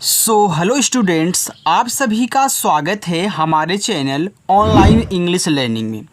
Hello students, आप सभी का स्वागत है हमारे चैनल ऑनलाइन इंग्लिश लर्निंग में।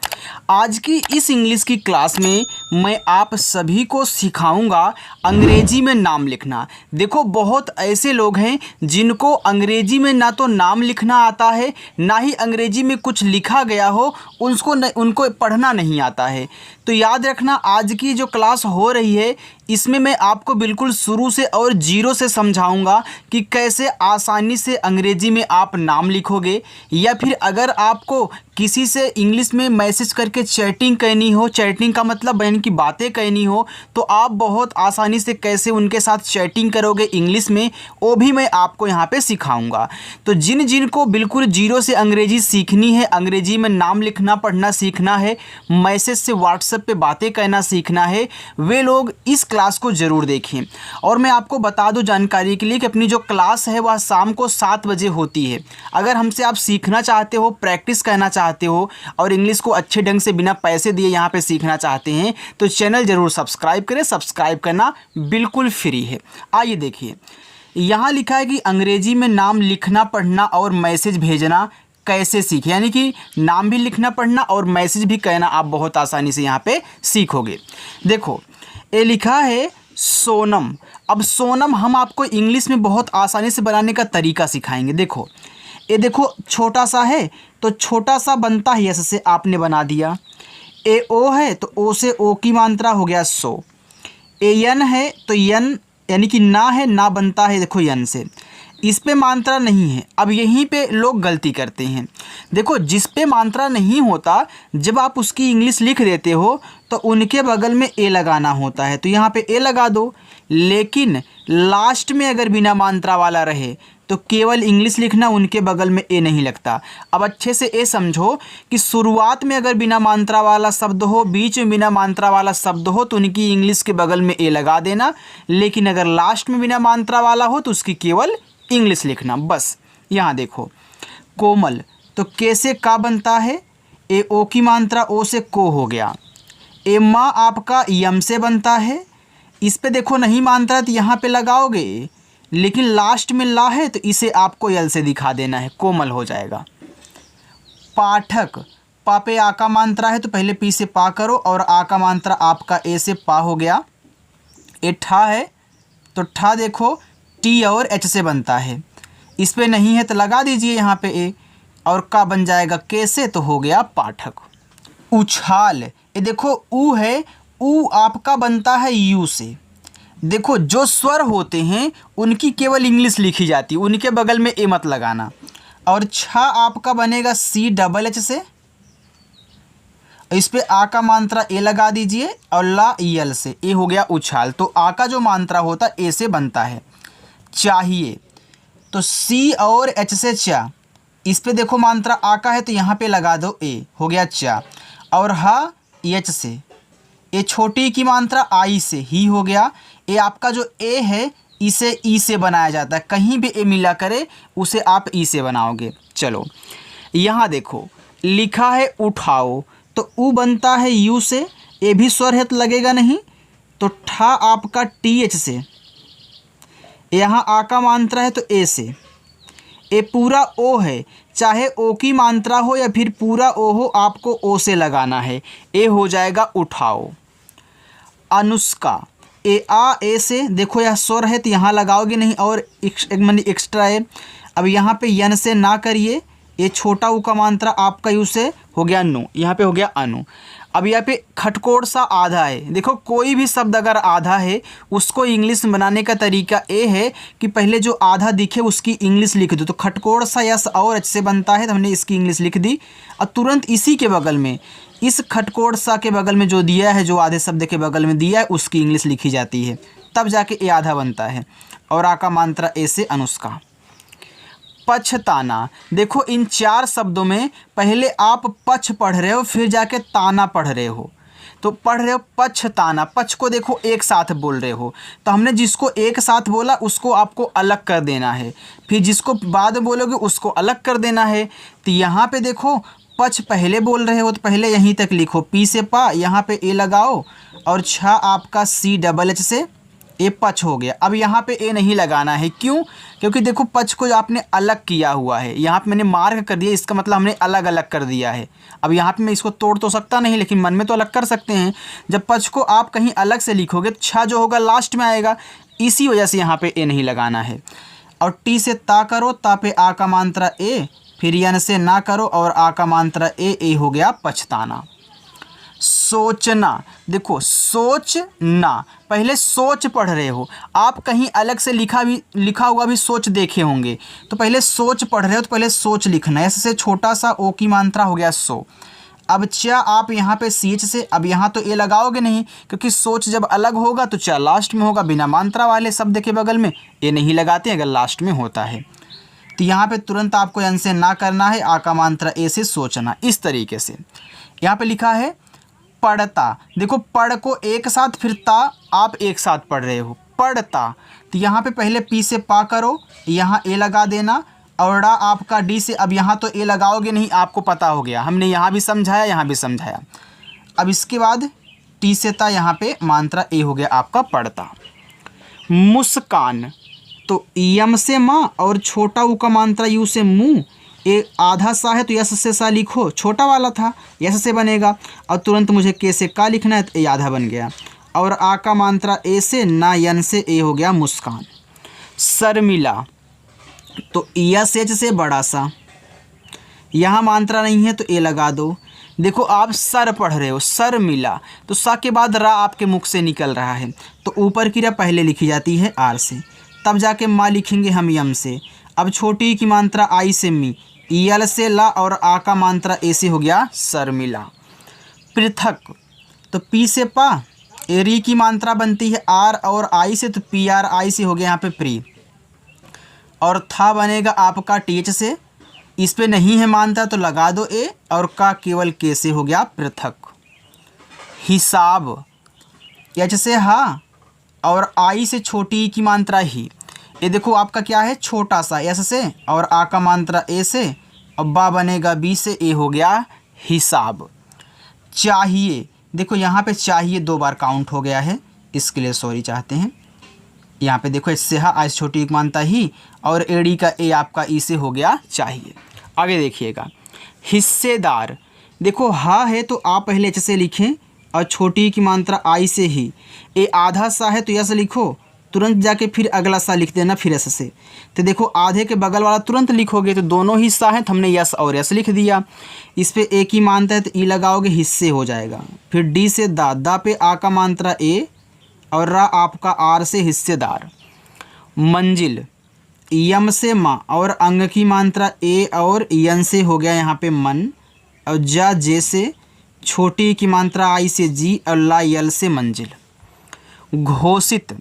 आज की इस इंग्लिश की क्लास में मैं आप सभी को सिखाऊंगा अंग्रेजी में नाम लिखना। देखो, बहुत ऐसे लोग हैं जिनको अंग्रेजी में ना तो नाम लिखना आता है, ना ही अंग्रेजी में कुछ लिखा गया हो उनको पढ़ना नहीं आता है। तो याद रखना, आज की जो क्लास हो रही है इसमें मैं आपको बिल्कुल शुरू से और जीरो से समझाऊंगा कि कैसे आसानी से अंग्रेजी में आप नाम लिखोगे, या फिर अगर आपको किसी से इंग्लिश में मैसेज करके चैटिंग करनी हो, चैटिंग का मतलब बहन की बातें करनी हो, तो आप बहुत आसानी से कैसे उनके साथ चैटिंग करोगे इंग्लिश में, वो भी मैं आपको यहाँ पे सिखाऊंगा। तो जिन जिन को बिल्कुल जीरो से अंग्रेजी सीखनी है, अंग्रेजी में नाम लिखना पढ़ना सीखना है, मैसेज से व्हाट्सएप पे बातें करना सीखना है, वे लोग इस क्लास को ज़रूर देखें। और मैं आपको बता दूं जानकारी के लिए कि अपनी जो क्लास है वह शाम को 7 बजे होती है। अगर हमसे आप सीखना चाहते हो, प्रैक्टिस करना चाहते हो और इंग्लिश को अच्छे ढंग से बिना पैसे दिए यहाँ पे सीखना चाहते हैं तो चैनल ज़रूर सब्सक्राइब करें। सब्सक्राइब करना बिल्कुल फ्री है। आइए देखिए, यहाँ लिखा है कि अंग्रेजी में नाम लिखना पढ़ना और मैसेज भेजना कैसे सीखें, यानी कि नाम भी लिखना पढ़ना और मैसेज भी कहना आप बहुत आसानी से यहाँ पे सीखोगे। देखो, ये लिखा है सोनम। अब सोनम हम आपको इंग्लिश में बहुत आसानी से बनाने का तरीका सिखाएंगे। देखो, ये देखो छोटा सा है तो छोटा सा बनता है यस से, आपने बना दिया। ए ओ है तो ओ से ओ की मात्रा हो गया सो। ए यन है तो यन यानी कि ना है, ना बनता है देखो यन से। इस पे मात्रा नहीं है। अब यहीं पे लोग गलती करते हैं। देखो, जिस पे मात्रा नहीं होता जब आप उसकी इंग्लिश लिख देते हो तो उनके बगल में ए लगाना होता है, तो यहाँ पे ए लगा दो। लेकिन लास्ट में अगर बिना मात्रा वाला रहे तो केवल इंग्लिश लिखना, उनके बगल में ए नहीं लगता। अब अच्छे से ए समझो कि शुरुआत में अगर बिना मात्रा वाला शब्द हो, बीच में बिना मात्रा वाला शब्द हो तो उनकी इंग्लिश के बगल में ए लगा देना। लेकिन अगर लास्ट में बिना मात्रा वाला हो तो उसकी केवल इंग्लिश लिखना, बस। यहाँ देखो, कोमल तो के से का बनता है, ए ओ की मात्रा ओ से को हो गया। एम्मा आपका यम से बनता है। इस पे देखो नहीं मात्रा तो यहाँ पे लगाओगे, लेकिन लास्ट में ला है तो इसे आपको यल से दिखा देना है, कोमल हो जाएगा। पाठक, पा पे आ का मात्रा है तो पहले पी से पा करो और आ का मात्रा आपका ए से पा हो गया। ए ठा है तो ठा देखो टी और एच से बनता है। इस पे नहीं है तो लगा दीजिए यहाँ पे ए, और का बन जाएगा के से, तो हो गया पाठक। उछाल, ये देखो ऊ है, ऊ आपका बनता है यू से। देखो, जो स्वर होते हैं उनकी केवल इंग्लिश लिखी जाती है, उनके बगल में ए मत लगाना। और छा आपका बनेगा सी डबल एच से। इस पे आ का मात्रा ए लगा दीजिए और ला यल से, ए हो गया उछाल। तो आ का जो मात्रा होता ए से बनता है। चाहिए तो सी और एच से चा। इस पे देखो मात्रा आ का है तो यहाँ पे लगा दो ए, हो गया चा। और हा एच से, ए छोटी की मात्रा आई से, ही हो गया। ए आपका जो ए है इसे ई से बनाया जाता है, कहीं भी ए मिला करे उसे आप ई से बनाओगे। चलो, यहाँ देखो लिखा है उठाओ, तो ऊ बनता है यू से, ए भी स्वर है तो लगेगा नहीं, तो ठा आपका टी एच से। यहाँ आ का मात्रा है तो ए से। ए पूरा ओ है, चाहे ओ की मात्रा हो या फिर पूरा ओ हो, आपको ओ से लगाना है, ए हो जाएगा उठाओ। अनुष्का, ए आ ए से, देखो यह स्वर है तो यहाँ लगाओगे नहीं और एक एक्स्ट्रा है। अब यहाँ पे यन से ना करिए, ये छोटा ऊ का मात्रा आपका यू से हो गया नु, यहाँ पे हो गया अनु। अब यहाँ पे खटकोड़ सा आधा है। देखो, कोई भी शब्द अगर आधा है उसको इंग्लिश में बनाने का तरीका ये है कि पहले जो आधा दिखे उसकी इंग्लिश लिख दो। तो खटकोड़ सा यस और एच से बनता है, तो हमने इसकी इंग्लिश लिख दी। और तुरंत इसी के बगल में, इस खटकोड़ सा के बगल में जो दिया है, जो आधे शब्द के बगल में दिया है, उसकी इंग्लिश लिखी जाती है, तब जाके ए आधा बनता है। और आ का मात्रा ए से अनुष्का। पछताना, देखो इन 4 शब्दों में पहले आप पछ पढ़ रहे हो फिर जाके ताना पढ़ रहे हो, तो पढ़ रहे हो पछताना। पछ को देखो एक साथ बोल रहे हो, तो हमने जिसको एक साथ बोला उसको आपको अलग कर देना है, फिर जिसको बाद में बोलोगे उसको अलग कर देना है। तो यहाँ पे देखो पछ पहले बोल रहे हो तो पहले यहीं तक लिखो, पी से पा, यहाँ पे ए लगाओ और छा आपका सी डबल एच से, ए पच हो गया। अब यहाँ पे ए नहीं लगाना है, क्यों? क्योंकि देखो पच को आपने अलग किया हुआ है, यहाँ पे मैंने मार्क कर दिया, इसका मतलब हमने अलग अलग कर दिया है। अब यहाँ पे मैं इसको तोड़ तो सकता नहीं, लेकिन मन में तो अलग कर सकते हैं। जब पच को आप कहीं अलग से लिखोगे तो छा जो होगा लास्ट में आएगा, इसी वजह से यहाँ पे ए नहीं लगाना है। और टी से ता करो, ता पे आ का मात्रा ए, फिर यन से ना करो और आ का मात्रा ए हो गया पछताना। सोचना, देखो सोचना, पहले सोच पढ़ रहे हो आप, कहीं अलग से लिखा हुआ भी सोच देखे होंगे, तो पहले सोच पढ़ रहे हो तो पहले सोच लिखना है। ऐसे छोटा सा ओ की मात्रा हो गया सो। अब चा आप यहाँ पे सीएच से, अब यहाँ तो ए लगाओगे नहीं, क्योंकि सोच जब अलग होगा तो चा लास्ट में होगा, बिना मात्रा वाले शब्द के बगल में ए नहीं लगाते अगर लास्ट में होता है। तो यहाँ पे तुरंत आपको यन से ना करना है, आ का मात्रा ए से सोचना। इस तरीके से यहाँ पे लिखा है पढ़ता, देखो पढ़ को एक साथ, फिर ता आप एक साथ पढ़ रहे हो, पढ़ता। तो यहाँ पे पहले पी से पा करो, यहाँ ए लगा देना, और डा आपका डी से, अब यहाँ तो ए लगाओगे नहीं, आपको पता हो गया, हमने यहाँ भी समझाया यहाँ भी समझाया। अब इसके बाद टी से ता, यहाँ पे मात्रा ए हो गया आपका पढ़ता। मुस्कान, तो यम से माँ और छोटा ऊ का मात्रा यू से मुँह, एक आधा सा है तो यस से सा लिखो, छोटा वाला था यस से बनेगा, और तुरंत मुझे के से का लिखना है तो ए आधा बन गया, और आ का मात्रा ए से, ना यन से ए हो गया मुस्कान। शर्मिला, तो यस एच से बड़ा सा, यहाँ मात्रा नहीं है तो ए लगा दो। देखो आप सर पढ़ रहे हो, शर्मिला, तो सा के बाद रा आपके मुख से निकल रहा है, तो ऊपर की रा पहले लिखी जाती है आर से, तब जाके माँ लिखेंगे हम यम से। अब छोटी की मात्रा आई से मी, यल से ला और आ का मात्रा ए से हो गया शर्मिला। पृथक, तो पी से पा, एरी की मात्रा बनती है आर और आई से, तो पी आर आई से हो गया यहाँ पे प्री, और था बनेगा आपका टीच से, इस पे नहीं है मानता तो लगा दो ए, और का केवल के से हो गया पृथक। हिसाब, एच से हा और आई से छोटी की मात्रा ही, ये देखो आपका क्या है छोटा सा एस से, और आ का मात्रा ए से, और बा बनेगा बी से, ए हो गया हिसाब। चाहिए, देखो यहाँ पे चाहिए 2 बार काउंट हो गया है, इसके लिए सॉरी चाहते हैं। यहाँ पे देखो इससे हा आई छोटी एक मानता ही, और एडी का ए आपका ई से हो गया चाहिए। आगे देखिएगा हिस्सेदार, देखो हा है तो आप पहले एच से लिखें, और छोटी की मात्रा आई से ही, ए आधा सा है तो यस लिखो, तुरंत जाके फिर अगला सा लिख देना फिर एस से। तो देखो आधे के बगल वाला तुरंत लिखोगे तो दोनों हिस्सा है, तो हमने यस और यस लिख दिया। इस पे ए की मात्रा है तो ई लगाओगे, हिस्से हो जाएगा। फिर डी से दा, दा पे आ का मात्रा ए, और रा आपका आर से हिस्सेदार। मंजिल, यम से माँ और अंग की मात्रा ए और यन से हो गया यहाँ पे मन, और जा जे से, छोटी की मात्रा आई से जी, और ला यल से मंजिल। घोषित,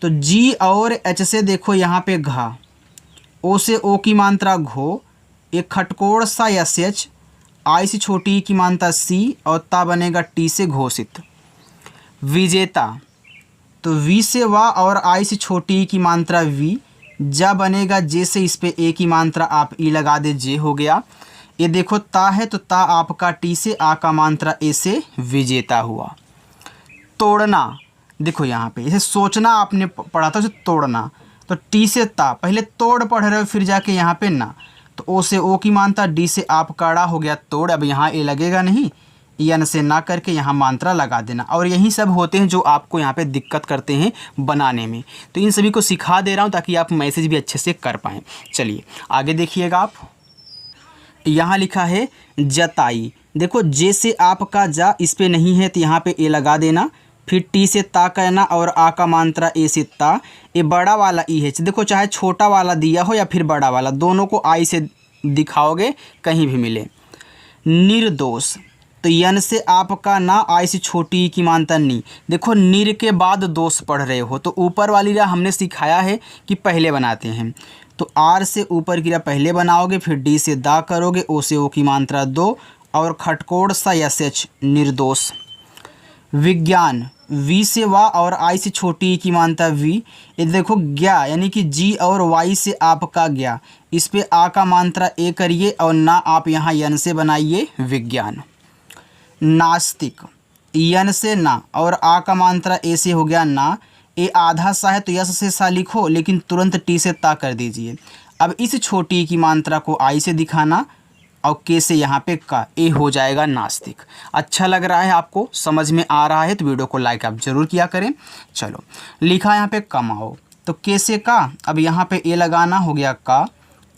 तो जी और एच से देखो यहाँ पे घा, ओ से ओ की मात्रा घो, एक खटकोड़ सा एस एच, आई से छोटी की मात्रा सी, और ता बनेगा टी से घोषित। विजेता, तो वी से वा और आई से छोटी की मात्रा वी, जा बनेगा जे से, इस पे ए की मात्रा आप ई लगा दे, जे हो गया। ये देखो ता है तो ता आपका टी से, आ का मात्रा ए से, विजेता हुआ। तोड़ना, देखो यहाँ पे जैसे सोचना आपने पढ़ा था, उसे तोड़ना, तो टी से ता, पहले तोड़ पढ़ रहे हो फिर जाके यहाँ पे ना, तो ओ से ओ की मात्रा, डी से आप काड़ा हो गया तोड़, अब यहाँ ए लगेगा नहीं, यन से ना करके यहाँ मात्रा लगा देना। और यही सब होते हैं जो आपको यहाँ पे दिक्कत करते हैं बनाने में, तो इन सभी को सिखा दे रहा हूँ ताकि आप मैसेज भी अच्छे से कर पाएँ। चलिए आगे देखिएगा आप, यहाँ लिखा है जताई, देखो जे से आपका जा, इस पे नहीं है तो यहाँ पे ए लगा देना, फिर टी से ता कहना, और आ का मात्रा ए से ता, ये बड़ा वाला ई है, देखो चाहे छोटा वाला दिया हो या फिर बड़ा वाला, दोनों को आई से दिखाओगे कहीं भी मिले। निर्दोष, तो यन से आपका ना, आई से छोटी की मात्रा नी, देखो निर के बाद दोष पढ़ रहे हो तो ऊपर वाली रा हमने सिखाया है कि पहले बनाते हैं, तो आर से ऊपर की रा पहले बनाओगे, फिर डी से दा करोगे, ओ से ओ की मात्रा 2, और खटकोड़ सा एस एच, निर्दोष। विज्ञान, वी से वा और आई से छोटी की मात्रा वी, ये देखो ज्ञा यानी कि जी और वाई से आपका ज्ञा, इस पे आ का मात्रा ए करिए, और ना आप यहाँ यन से बनाइए विज्ञान। नास्तिक, यन से ना और आ का मात्रा ए से हो गया ना, ए आधा सा है तो यस से सा लिखो, लेकिन तुरंत टी से ता कर दीजिए। अब इस छोटी की मात्रा को आई से दिखाना और के से यहाँ पे का, ए हो जाएगा नास्तिक। अच्छा लग रहा है आपको, समझ में आ रहा है तो वीडियो को लाइक आप ज़रूर किया करें। चलो लिखा यहाँ पे कमाओ, तो के से का, अब यहाँ पे ए लगाना, हो गया का।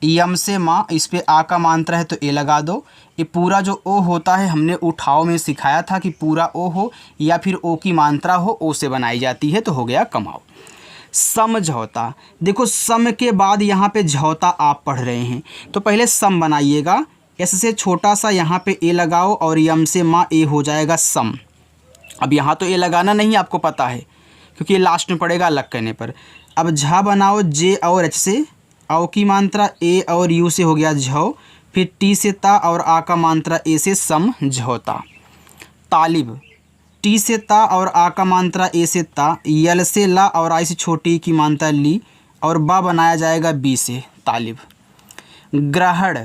यम से माँ, इस पे आ का मात्रा है तो ए लगा दो। ये पूरा जो ओ होता है हमने उठाओ में सिखाया था कि पूरा ओ हो या फिर ओ की मात्रा हो, ओ से बनाई जाती है, तो हो गया कमाओ। समझौता, देखो सम के बाद यहाँ पे झौता आप पढ़ रहे हैं तो पहले सम बनाइएगा। एस से छोटा सा यहाँ पे ए लगाओ और यम से माँ, ए हो जाएगा सम। अब यहाँ तो ए लगाना नहीं आपको पता है क्योंकि ये लास्ट में पड़ेगा अलग करने पर। अब झा बनाओ, जे और एच से, औ की मात्रा ए और यू से, हो गया झौ। फिर टी से ता और आ का मात्रा ए से समझौता। तालिब, टी से ता और आ का मात्रा ए से ता, यल से ला और आई से छोटी की मात्रा ली, और बा बनाया जाएगा बी से तालिब। ग्रहण,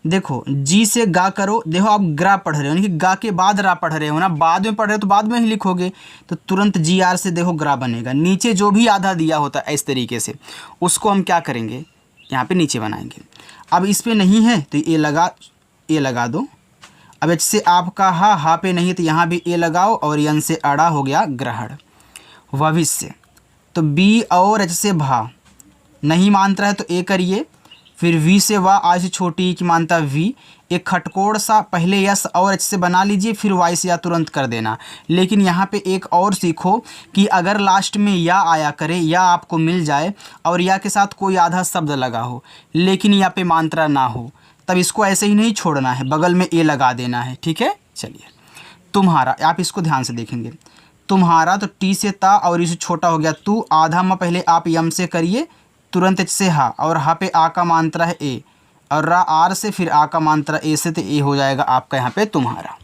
देखो जी से गा करो, देखो आप ग्रा पढ़ रहे हो यानी कि गा के बाद रा पढ़ रहे हो ना, बाद में पढ़ रहे हो तो बाद में ही लिखोगे, तो तुरंत जी आर से देखो ग्रा बनेगा। नीचे जो भी आधा दिया होता है इस तरीके से, उसको हम क्या करेंगे, यहाँ पे नीचे बनाएंगे। अब इस पे नहीं है तो ए लगा दो। अब एच से आपका हा पे नहीं तो यहाँ भी ए लगाओ, और यन से अड़ा, हो गया ग्रहण। भविष्य, तो बी और एच से भा, नहीं मात्रा है तो ए करिए। फिर वी से वाह, आई से छोटी की मात्रा वी, एक खटकोड़ सा पहले यस और एच से बना लीजिए, फिर वाई से या तुरंत कर देना। लेकिन यहाँ पे एक और सीखो कि अगर लास्ट में या आया करे, या आपको मिल जाए और या के साथ कोई आधा शब्द लगा हो लेकिन या पे मात्रा ना हो, तब इसको ऐसे ही नहीं छोड़ना है, बगल में ए लगा देना है, ठीक है। चलिए तुम्हारा, आप इसको ध्यान से देखेंगे। तुम्हारा, तो टी से ता और इसे छोटा हो गया तू, आधा में पहले आप यम से करिए, तुरंत एच से हा, और हा पे आ का मात्रा है ए, और रा आर से, फिर आ का मात्रा ए से, तो ए हो जाएगा आपका यहाँ पे तुम्हारा।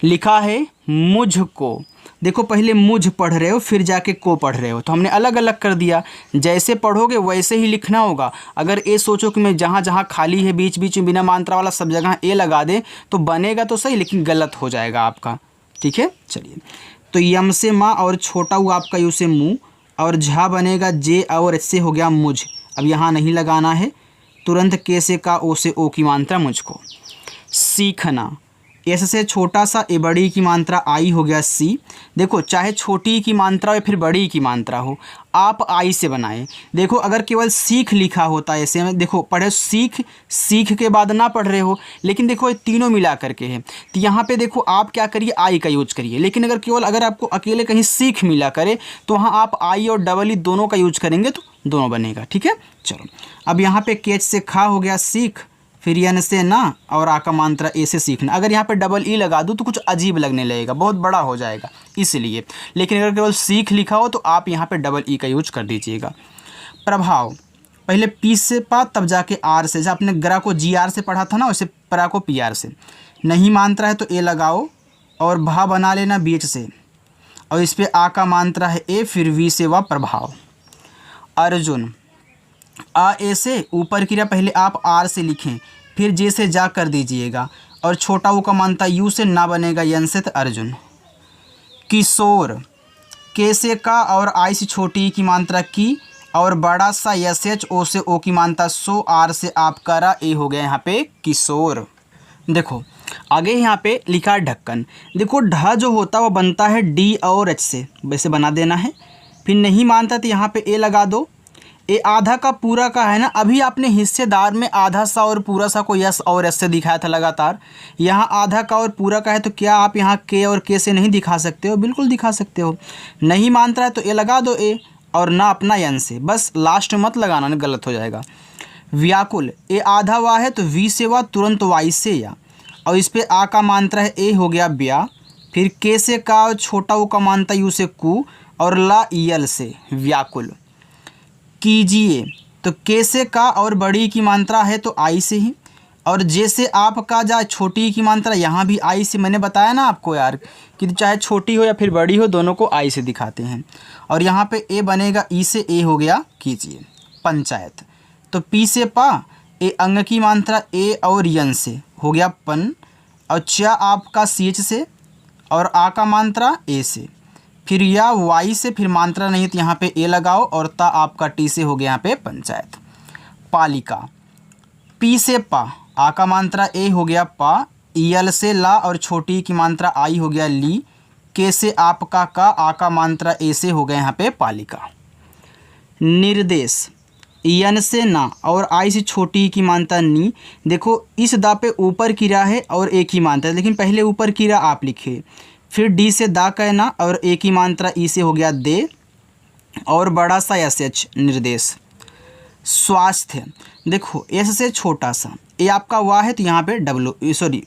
लिखा है मुझको, देखो पहले मुझ पढ़ रहे हो फिर जाके को पढ़ रहे हो, तो हमने अलग अलग कर दिया। जैसे पढ़ोगे वैसे ही लिखना होगा। अगर ए सोचो कि मैं जहाँ जहाँ खाली है बीच बीच में बिना मात्रा वाला सब जगह ए लगा दे तो बनेगा तो सही, लेकिन गलत हो जाएगा आपका, ठीक है। चलिए, तो यम से माँ और छोटा हुआ आपका यू से मुँह, और झा बनेगा जे और एच से, हो गया मुझ। अब यहाँ नहीं लगाना है, तुरंत के से का, ओ से ओ की मात्रा मुझको। सीखना, एस से छोटा सा, ए बड़ी की मात्रा आई, हो गया सी। देखो चाहे छोटी की मात्रा हो फिर बड़ी की मात्रा हो, आप आई से बनाएं। देखो अगर केवल सीख लिखा होता है ऐसे में, देखो पढ़े सीख के बाद ना पढ़ रहे हो, लेकिन देखो ये तीनों मिला करके है, तो यहाँ पे देखो आप क्या करिए, आई का यूज करिए। लेकिन अगर आपको अकेले कहीं सीख मिला करे तो वहाँ आप आई और डबल ई दोनों का यूज करेंगे तो दोनों बनेगा, ठीक है। चलो अब यहाँ पे केच से खा, हो गया सीख। फिर यन से ना और आ का मात्रा ए से सीखना। अगर यहाँ पे डबल ई लगा दूँ तो कुछ अजीब लगने लगेगा, बहुत बड़ा हो जाएगा इसलिए। लेकिन अगर केवल सीख लिखा हो तो आप यहाँ पे डबल ई का यूज कर दीजिएगा। प्रभाव, पहले पी से पा तब जाके आर से, जहाँ आपने ग्रा को जी आर से पढ़ा था ना वैसे प्रा को पी आर से। नहीं मात्रा है तो ए लगाओ और भा बना लेना बी एच से, और इस पर आ का मात्रा है ए, फिर वी से वा प्रभाव। अर्जुन, आ ए से ऊपर क्रिया पहले आप आर से लिखें, फिर जे से जा कर दीजिएगा, और छोटा ऊ का मानता यू से ना बनेगा यन से, तो अर्जुन। किशोर, के से का और आई से छोटी की मात्रा की, और बड़ा सा यस एच, ओ से ओ की मात्रा सो, आर से आप करा, ए हो गया यहाँ पे किशोर। देखो आगे यहाँ पे लिखा ढक्कन, देखो ढ जो होता है वो बनता है डी और एच से, वैसे बना देना है। फिर नहीं मानता तो यहाँ पे ए लगा दो। ए आधा का पूरा का है ना, अभी आपने हिस्सेदार में आधा सा और पूरा सा को यस और एस से दिखाया था लगातार। यहाँ आधा का और पूरा का है तो क्या आप यहाँ के और के से नहीं दिखा सकते हो? बिल्कुल दिखा सकते हो। नहीं मानता है तो ए लगा दो ए, और ना अपना यन से, बस लास्ट मत लगाना, नहीं गलत हो जाएगा। व्याकुल, ए आधा वा है तो वी से वा, तुरंत वाई से या, और इस पर आ का मात्रा है ए, हो गया ब्या। फिर के से का और छोटा ऊ का मानता यू से कू, और ला यल से व्याकुल। कीजिए, तो के से का और बड़ी की मात्रा है तो आई से ही, और जैसे आपका जा छोटी की मात्रा यहाँ भी आई से, मैंने बताया ना आपको यार कि चाहे छोटी हो या फिर बड़ी हो दोनों को आई से दिखाते हैं। और यहाँ पे ए बनेगा ई से, ए हो गया कीजिए। पंचायत, तो पी से पा, ए अंग की मात्रा ए और यन से, हो गया पन, और च आपका सी एच से, और आ का मात्रा ए से। फिर या वाई से फिर मात्रा नहीं तो यहाँ पे ए लगाओ और ता आपका टी से हो गया यहाँ पे पंचायत। पालिका, पी से पा, आ का मात्रा ए हो गया पा, यल से ला और छोटी की मात्रा आई हो गया ली, के से आपका का, आ का मात्रा ए से हो गया यहाँ पे पालिका। निर्देश, यन से ना और आई से छोटी की मात्रा नी। देखो इस दा पे ऊपर की रा है और एक ही मात्रा, लेकिन पहले ऊपर की रा आप लिखे, फिर डी से दा कहना और एक ही मात्रा ई से हो गया दे और बड़ा सा एस एच निर्देश। स्वास्थ्य, देखो एस से छोटा सा, ये आपका वाह है तो यहाँ पे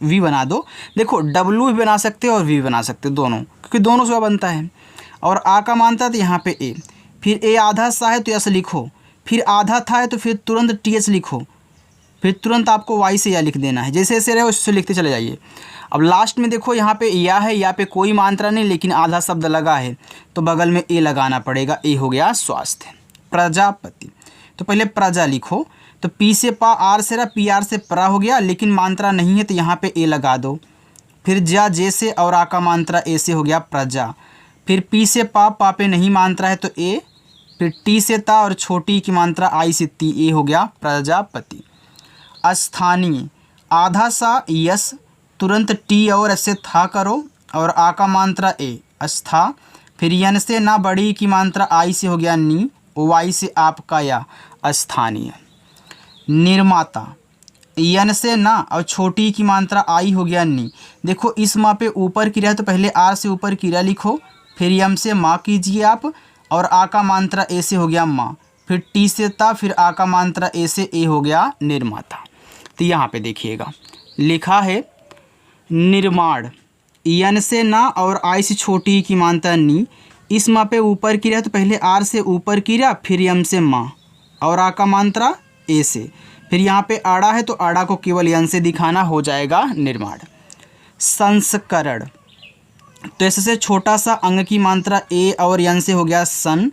वी बना दो। देखो डब्लू भी बना सकते हो और वी बना सकते हो दोनों, क्योंकि दोनों से बनता है। और आ का मानता तो यहाँ पे ए, फिर ए आधा सा है तो एस लिखो, फिर आधा था है तो फिर तुरंत टी एच लिखो, फिर तुरंत आपको वाई से या लिख देना है, जैसे जैसे रहे उससे लिखते चले जाइए। अब लास्ट में देखो यहाँ पे या है, या पे कोई मात्रा नहीं लेकिन आधा शब्द लगा है तो बगल में ए लगाना पड़ेगा, ए हो गया स्वास्थ्य। प्रजापति, तो पहले प्रजा लिखो, तो पी से पा, आर से रा, पी आर से प्रा हो गया, लेकिन मात्रा नहीं है तो यहाँ पे ए लगा दो। फिर जा जे से और आ का मात्रा ए से हो गया प्रजा। फिर पी से पा, पा पे नहीं मात्रा है तो ए, फिर टी से ता और छोटी की मात्रा आई से ती, ए हो गया प्रजापति। स्थानीय, आधा सा यस, तुरंत टी और एस से था करो और आ का मात्रा ए अस्था, फिर यन से ना बड़ी की मात्रा आई से हो गया नी, वाई से आपका या स्थानीय। निर्माता, यन से ना और छोटी की मात्रा आई हो गया नी। देखो इस माँ पे ऊपर की रहा तो पहले आर से ऊपर की रहा लिखो, फिर यम से माँ कीजिए आप और आ का मात्रा ए से हो गया माँ, फिर टी से ता, फिर आ का मात्रा ए से ए हो गया निर्माता। तो यहाँ पे देखिएगा लिखा है निर्माण, यन से ना और आई से छोटी की मात्रा नी। इस माँ पे ऊपर की रहा तो पहले आर से ऊपर की रहा, फिर यम से माँ और आ का मात्रा ए से, फिर यहाँ पे आड़ा है तो आड़ा को केवल यन से दिखाना, हो जाएगा निर्माण। संस्करण, तो इससे छोटा सा अंग की मात्रा ए और यन से हो गया सन,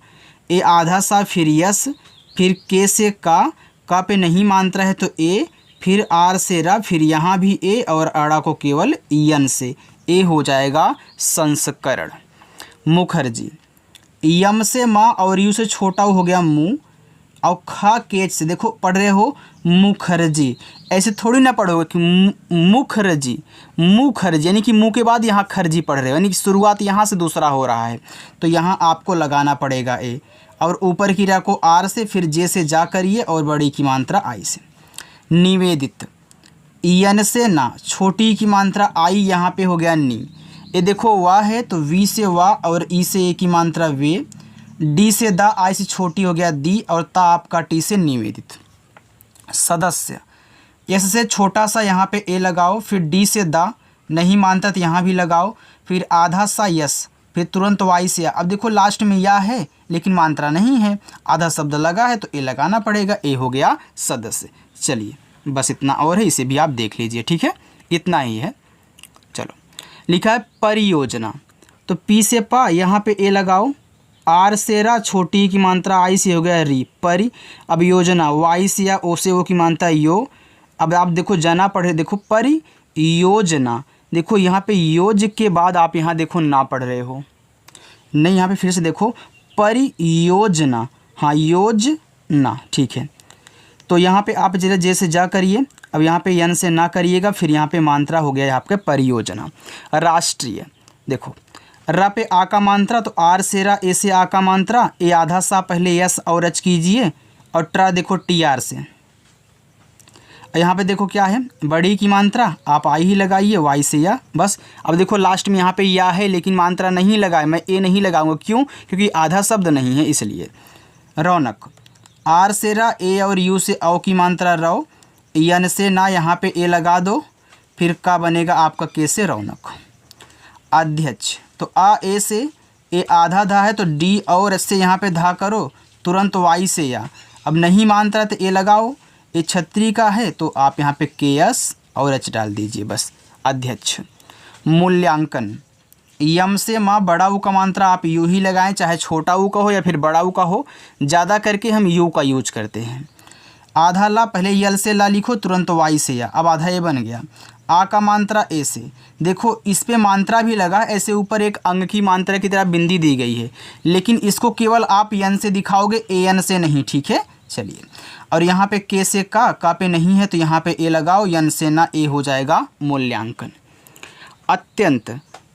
ए आधा सा फिर यस, फिर के से का पे नहीं मात्रा है तो ए, फिर आर से रा, फिर यहाँ भी ए और आड़ा को केवल यन से, ए हो जाएगा संस्करण। मुखर्जी, यम से माँ और यू से छोटा हो गया मुँह और खा केच से, देखो पढ़ रहे हो मुखर्जी, ऐसे थोड़ी ना पढ़ोगे कि मुखर्जी, मुखर्जी यानी कि मुँह के बाद यहाँ खर्जी पढ़ रहे हो, यानी कि शुरुआत यहाँ से दूसरा हो रहा है तो यहाँ आपको लगाना पड़ेगा ए, और ऊपर की रा को आर से, फिर जे से जा करिए और बड़ी की मात्रा आई से। निवेदित, यन से ना, छोटी की मात्रा आई यहाँ पे हो गया नी। ये देखो वाह है तो वी से वाह और ई से ए की मात्रा वे, डी से दा, आई से छोटी हो गया दी और ता आपका टी से निवेदित। सदस्य, एस से छोटा सा यहाँ पे ए लगाओ, फिर डी से दा, नहीं मानता तो यहाँ भी लगाओ, फिर आधा सा यस, फिर तुरंत वाई से अब देखो लास्ट में या है लेकिन मात्रा नहीं है, आधा शब्द लगा है तो ए लगाना पड़ेगा, ए हो गया सदस्य। चलिए बस इतना और है, इसे भी आप देख लीजिए, ठीक है, इतना ही है। चलो लिखा है परियोजना, तो पी से पा, यहाँ पे ए लगाओ, आर से रा, छोटी की मात्रा आई से हो गया री, परि। अब योजना, वाई से या ओ से ओ की मात्रा यो। अब आप देखो जना पढ़े, देखो परि योजना, देखो यहाँ पे योज के बाद आप यहाँ देखो ना पढ़ रहे हो, नहीं यहाँ पे फिर से देखो परियोजना, हाँ योजना, ठीक है। तो यहाँ पे आप जैसे जा करिए, अब यहाँ पे यन से ना करिएगा, फिर यहाँ पे मात्रा हो गया आपके परियोजना। राष्ट्रीय, देखो रा पे आ का मात्रा तो आर से रा, ए से आ का मात्रा, ए आधा सा पहले यस और एच कीजिए और ट्रा देखो टी आर से। यहाँ पे देखो क्या है, बड़ी की मात्रा आप आई ही लगाइए, वाई से या, बस। अब देखो लास्ट में यहाँ पे या है लेकिन मात्रा नहीं लगाए, मैं ए नहीं लगाऊंगा, क्यों? क्योंकि आधा शब्द नहीं है इसलिए। रौनक, आर से रा, ए और यू से औ की मात्रा रौ, यन से ना, यहाँ पे ए लगा दो, फिर का बनेगा आपका के से रौनक। अध्यक्ष, तो आ ए से, ए आधा धा है तो डी और एस से यहाँ पे धा करो, तुरंत वाई से या। अब नहीं मात्रा तो ए लगाओ, ये छत्री का है तो आप यहाँ पे के एस और एच डाल दीजिए, बस अध्यक्ष। मूल्यांकन, यम से माँ, बड़ा ऊ का मात्रा आप यू ही लगाएं, चाहे छोटा ऊ का हो या फिर बड़ा ऊ का हो, ज़्यादा करके हम यू का यूज करते हैं। आधा ला, पहले यल से ला लिखो, तुरंत वाई से या, अब आधा ए बन गया। आ का मात्रा ए से। देखो इस पे मात्रा भी लगा, ऐसे ऊपर एक अंग की मात्रा की तरह बिंदी दी गई है, लेकिन इसको केवल आप यन से दिखाओगे, ए एन से नहीं, ठीक है। चलिए, और यहाँ पे के से का पे नहीं है तो यहाँ पे ए लगाओ, यन से ना ए हो जाएगा मूल्यांकन। अत्यंत,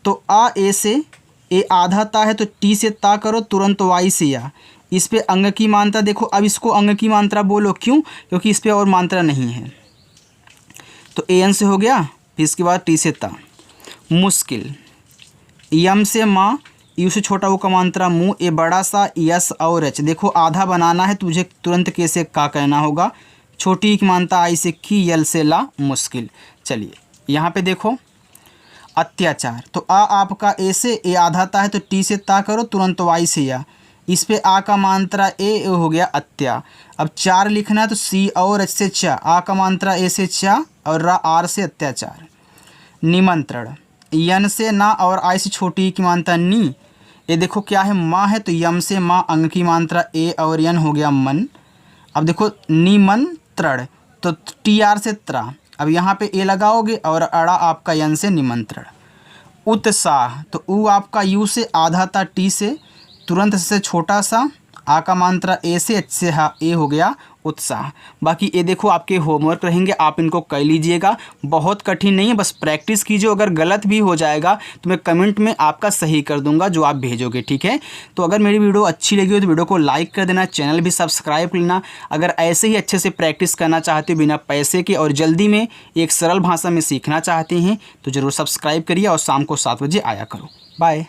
तो आ ए से, ए आधा ता है तो टी से ता करो, तुरंत वाई से या। इस पे अंग की मात्रा देखो, अब इसको अंग की मात्रा बोलो, क्यों? क्योंकि इस पे और मात्रा नहीं है, तो ए एन से हो गया, फिर इसके बाद टी से ता। मुश्किल, यम से माँ, यू से छोटा वो का मात्रा मुँह, ए बड़ा सा यस और एच। देखो आधा बनाना है तुझे, तुरंत के से का कहना होगा, छोटी की मात्रा आई से की, यल से ला, मुश्किल। चलिए यहाँ पे देखो अत्याचार, तो आ आपका ए से, ए आधा ता है तो टी से ता करो, तुरंत वाई से या। इस पे आ का मात्रा ए हो गया अत्या। अब चार लिखना है तो सी और एच से चा, आ का मात्रा ए से चा और रा आर से अत्याचार। निमंत्रण, यन से ना और आई से छोटी की मात्रा नी। ये देखो क्या है, माँ है तो यम से माँ, अंग की मात्रा ए और यन हो गया मन। अब देखो निमंत्रण, तो टी आर से त्रा, अब यहाँ पे ए लगाओगे और अड़ा आपका यन से निमंत्रण। उत्साह, तो ऊ आपका यू से, आधा था टी से, तुरंत से छोटा सा, आ का मात्रा ए से, एच से हा, ए हो गया उत्साह। बाकी ये देखो आपके होमवर्क रहेंगे, आप इनको कर लीजिएगा, बहुत कठिन नहीं है, बस प्रैक्टिस कीजिए। अगर गलत भी हो जाएगा तो मैं कमेंट में आपका सही कर दूंगा जो आप भेजोगे, ठीक है। तो अगर मेरी वीडियो अच्छी लगी हो तो वीडियो को लाइक कर देना, चैनल भी सब्सक्राइब कर लेना। अगर ऐसे ही अच्छे से प्रैक्टिस करना चाहते हो बिना पैसे के और जल्दी में एक सरल भाषा में सीखना चाहते हैं तो ज़रूर सब्सक्राइब करिए और शाम को 7 बजे आया करो। बाय।